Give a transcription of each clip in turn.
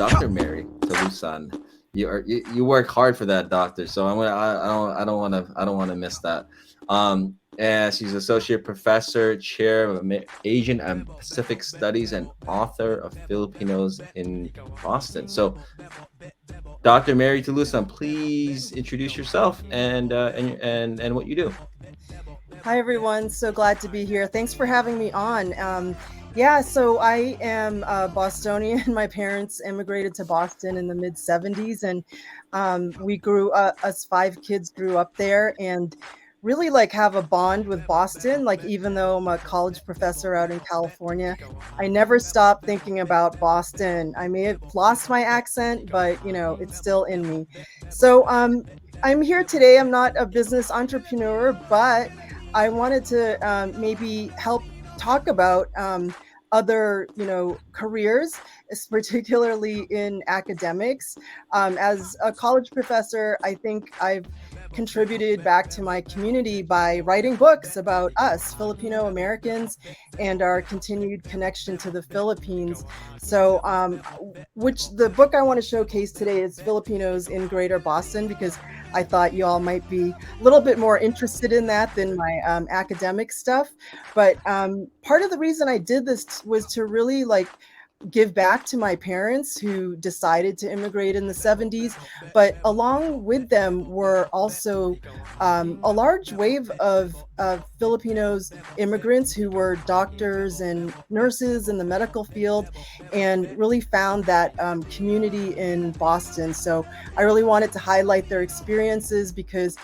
Dr. Mary Talusan. You work hard for that, doctor. So I don't want to miss that. And she's associate professor, chair of Asian and Pacific Studies, and author of Filipinos in Boston. So, Dr. Mary Talusan, please introduce yourself and what you do. Hi, everyone. So glad to be here. Thanks for having me on. Yeah, so I am Bostonian. My parents immigrated to Boston in the mid 70s, and we grew us five kids grew up there and really like have a bond with Boston. Like, even though I'm a college professor out in California, I never stopped thinking about Boston. I may have lost my accent, but it's still in me. So I'm here today. I'm not a business entrepreneur, but I wanted to maybe help talk about other, careers, particularly in academics. As a college professor, I think I've contributed back to my community by writing books about us, Filipino-Americans, and our continued connection to the Philippines. So, which the book I want to showcase today is Filipinos in Greater Boston, because I thought you all might be a little bit more interested in that than my academic stuff. But part of the reason I did this was to really like give back to my parents who decided to immigrate in the 70s. But along with them were also a large wave of Filipinos immigrants who were doctors and nurses in the medical field and really found that community in Boston. So I really wanted to highlight their experiences because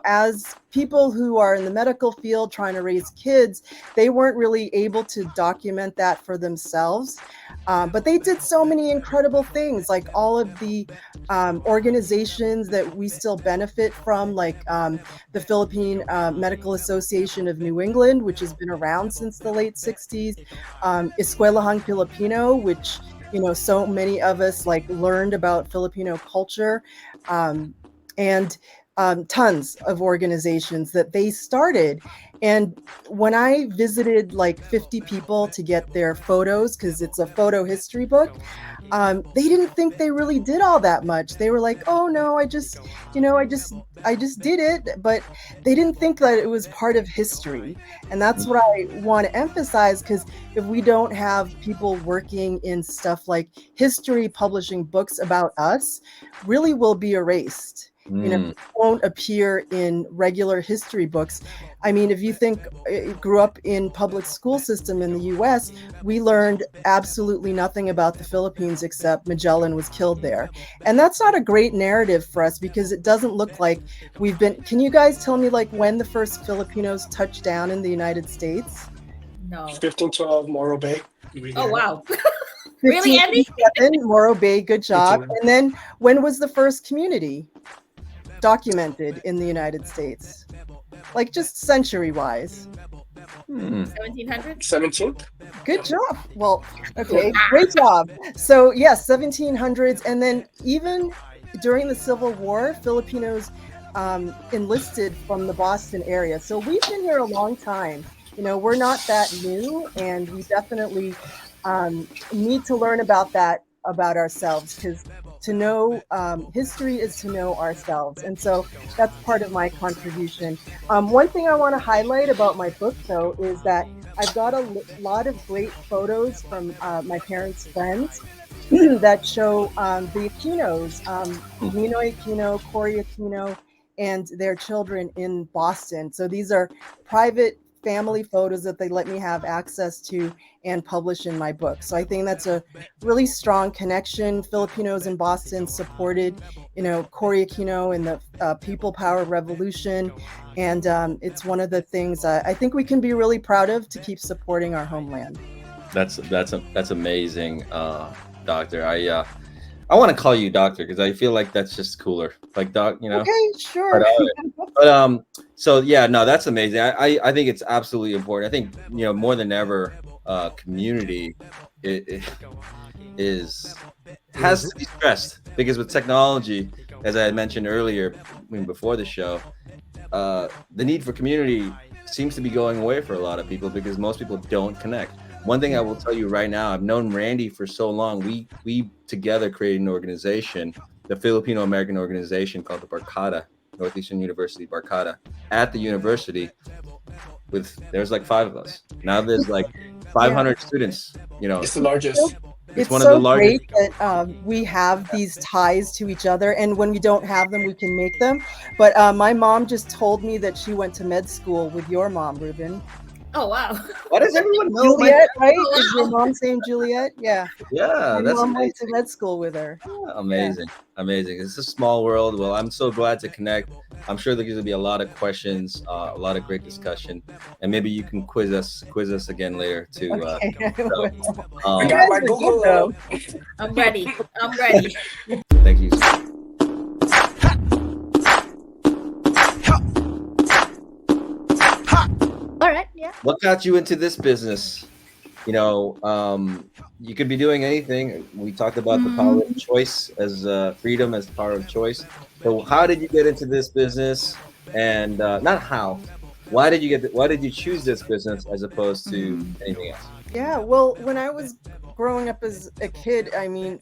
as people who are in the medical field trying to raise kids, they weren't really able to document that for themselves. But they did so many incredible things, like all of the organizations that we still benefit from, like the Philippine Medical Association of New England, which has been around since the late 60s, Escuelahang Filipino, which so many of us like learned about Filipino culture, and tons of organizations that they started. And when I visited like 50 people to get their photos, because it's a photo history book, they didn't think they really did all that much. They were like, "Oh no, I just did it," but they didn't think that it was part of history. And that's what I want to emphasize, because if we don't have people working in stuff like history, publishing books about us, really will be erased. Mm. Won't appear in regular history books. I mean, if you think grew up in public school system in the US, we learned absolutely nothing about the Philippines except Magellan was killed there. And that's not a great narrative for us, because it doesn't look like we've been. Can you guys tell me like when the first Filipinos touched down in the United States? No. 1512 Morro Bay. Oh, wow. Really, Andy? 1557, Morro Bay, good job. And then when was the first community documented in the United States? Like just century wise. 1700? 17th. Good job. Well, okay, great job. So yes, 1700s. And then even during the Civil War, Filipinos enlisted from the Boston area. So we've been here a long time. We're not that new, and we definitely need to learn about that about ourselves, because to know history is to know ourselves. And so that's part of my contribution. One thing I want to highlight about my book, though, is that I've got a lot of great photos from my parents' friends that show the Aquinos, Ninoy Aquino, Cory Aquino, and their children in Boston. So these are private family photos that they let me have access to and publish in my book. So I think that's a really strong connection. Filipinos in Boston supported, Cory Aquino in the People Power Revolution. And it's one of the things I think we can be really proud of, to keep supporting our homeland. That's amazing, doctor. I want to call you doctor because I feel like that's just cooler. Like doc, Okay, sure. But so yeah, no, that's amazing. I think it's absolutely important. I think more than ever, community it has to be stressed, because with technology, as I had mentioned earlier, before the show, the need for community seems to be going away for a lot of people, because most people don't connect. one thing I will tell you right now, I've known Randy for so long. We together created an organization, the Filipino-American organization called the Barkada, Northeastern University Barkada, at the university. There's like 5 of us now. There's like Yeah. 500 students. It's the largest. It's It's one of the so largest. great that we have these ties to each other, and when we don't have them, we can make them. But my mom just told me that she went to med school with your mom, Ruben. Oh wow. Why does everyone know? Juliet, right? Oh, Is your wow. mom's name Juliet? Yeah. Yeah, My that's mom went to amazing. med school with her. Amazing, amazing. It's a small world. Well, I'm so glad to connect. I'm sure there's going to be a lot of questions, a lot of great discussion, and maybe you can quiz us again later too. Okay. I You got guys my are Google. good, though. I'm ready. I'm ready. Thank you. All right. Yeah. What got you into this business? You could be doing anything. We talked about the power of choice as freedom as the power of choice. So how did you get into this business? And not how. Why did you choose this business as opposed to anything else? Yeah, well, when I was growing up as a kid, I mean,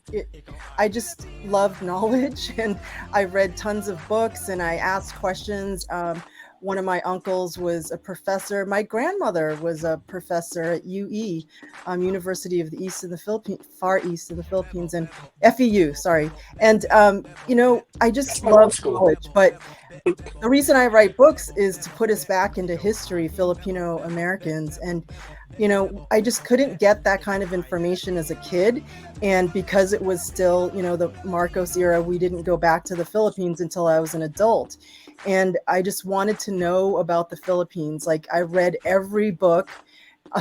I just loved knowledge, and I read tons of books and I asked questions. One of my uncles was a professor. My grandmother was a professor at UE, University of the East of the Philippines, Far East of the Philippines, and FEU, sorry. And, I just my old love school. knowledge. But the reason I write books is to put us back into history, Filipino-Americans. And I just couldn't get that kind of information as a kid. And because it was still, the Marcos era, we didn't go back to the Philippines until I was an adult. And I just wanted to know about the Philippines. Like, I read every book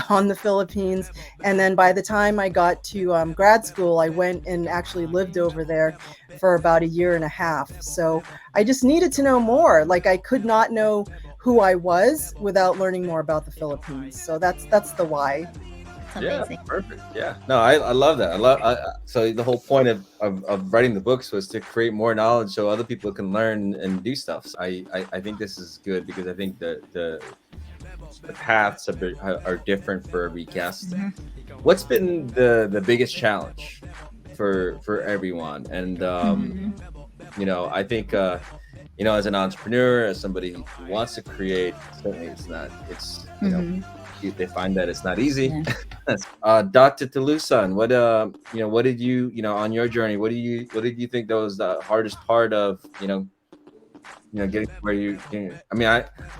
on the Philippines. And then by the time I got to grad school, I went and actually lived over there for about a year and a half. So I just needed to know more. Like, I could not know who I was without learning more about the Philippines. So that's the why. That's amazing. Yeah, perfect. Yeah, no, I love that. So the whole point of writing the books was to create more knowledge so other people can learn and do stuff. So I think this is good because I think the paths are different for every guest. What's been the biggest challenge for everyone? And I think as an entrepreneur, as somebody who wants to create, certainly they find that it's not easy. Dr. Talusan, what did you on your journey, what did you think that was the hardest part of getting where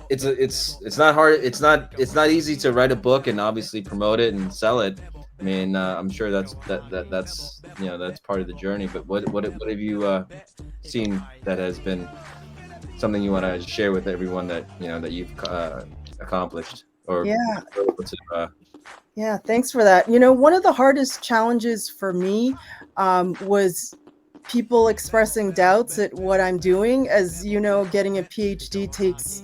it's not hard. It's not easy to write a book and obviously promote it and sell it. I mean, I'm sure that's part of the journey. But what have you seen that has been something you want to share with everyone that you've accomplished or Yeah, thanks for that. One of the hardest challenges for me was people expressing doubts at what I'm doing. As you know, getting a PhD takes,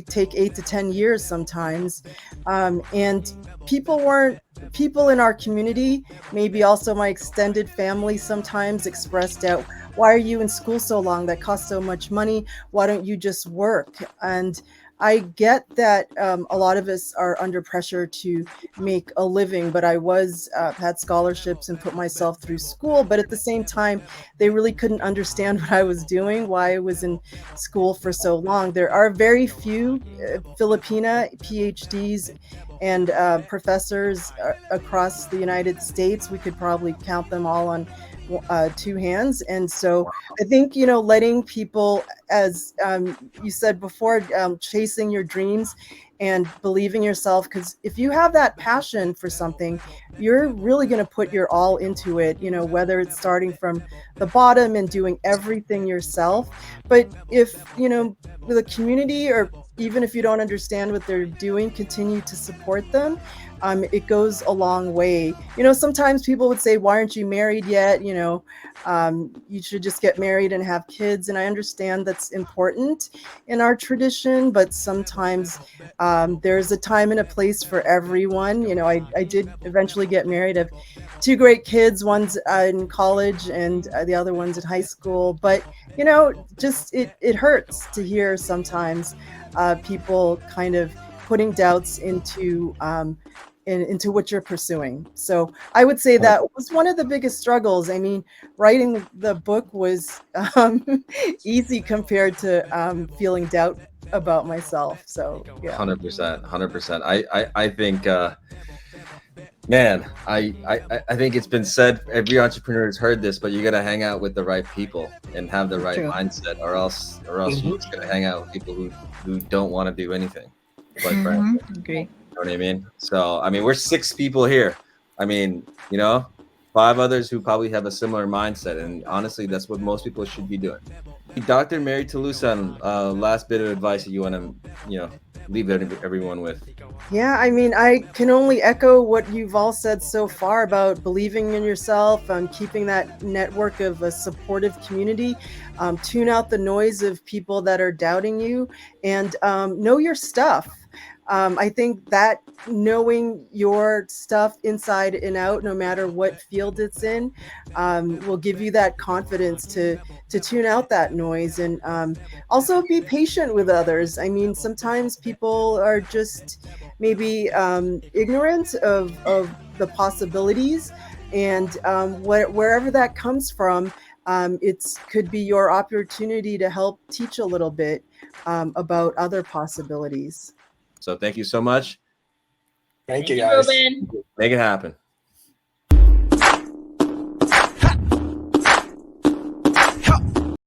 take 8 to 10 years sometimes. And people in our community, maybe also my extended family, sometimes expressed doubt. Why are you in school so long? That costs so much money. Why don't you just work? And I get that a lot of us are under pressure to make a living, but I had scholarships and put myself through school. But at the same time, they really couldn't understand what I was doing, why I was in school for so long. There are very few Filipina PhDs and professors across the United States. We could probably count them all on 2 hands. And so I think, letting people, as you said before, chasing your dreams and believing yourself, because if you have that passion for something, you're really going to put your all into it, whether it's starting from the bottom and doing everything yourself. But if, with a community, or even if you don't understand what they're doing, continue to support them. It goes a long way. Sometimes people would say, why aren't you married yet? You should just get married and have kids. And I understand that's important in our tradition, but sometimes there's a time and a place for everyone. I did eventually get married. I have 2 great kids. One's in college and the other one's in high school. But, just it hurts to hear sometimes people kind of putting doubts into into what you're pursuing. So I would say that was one of the biggest struggles. I mean, writing the book was easy compared to feeling doubt about myself. So yeah. 100%. I think, man, I think it's been said. Every entrepreneur has heard this, but you got to hang out with the right people and have the right True. mindset, or else you're just gonna hang out with people who don't want to do anything. Quite Mhm. frankly, Agree. you know what I mean? So I mean, we're 6 people here. I mean, 5 others who probably have a similar mindset, and honestly, that's what most people should be doing. Dr. Mary Talusan, last bit of advice that you want to, leave everyone with. Yeah, I mean, I can only echo what you've all said so far about believing in yourself, keeping that network of a supportive community, tune out the noise of people that are doubting you, and know your stuff. I think that knowing your stuff inside and out, no matter what field it's in, will give you that confidence to tune out that noise, and also be patient with others. I mean, sometimes people are just maybe ignorant of the possibilities, and wherever that comes from, it's could be your opportunity to help teach a little bit about other possibilities. So thank you so much. Thank you, Thank you, guys. Ruben. Make it happen.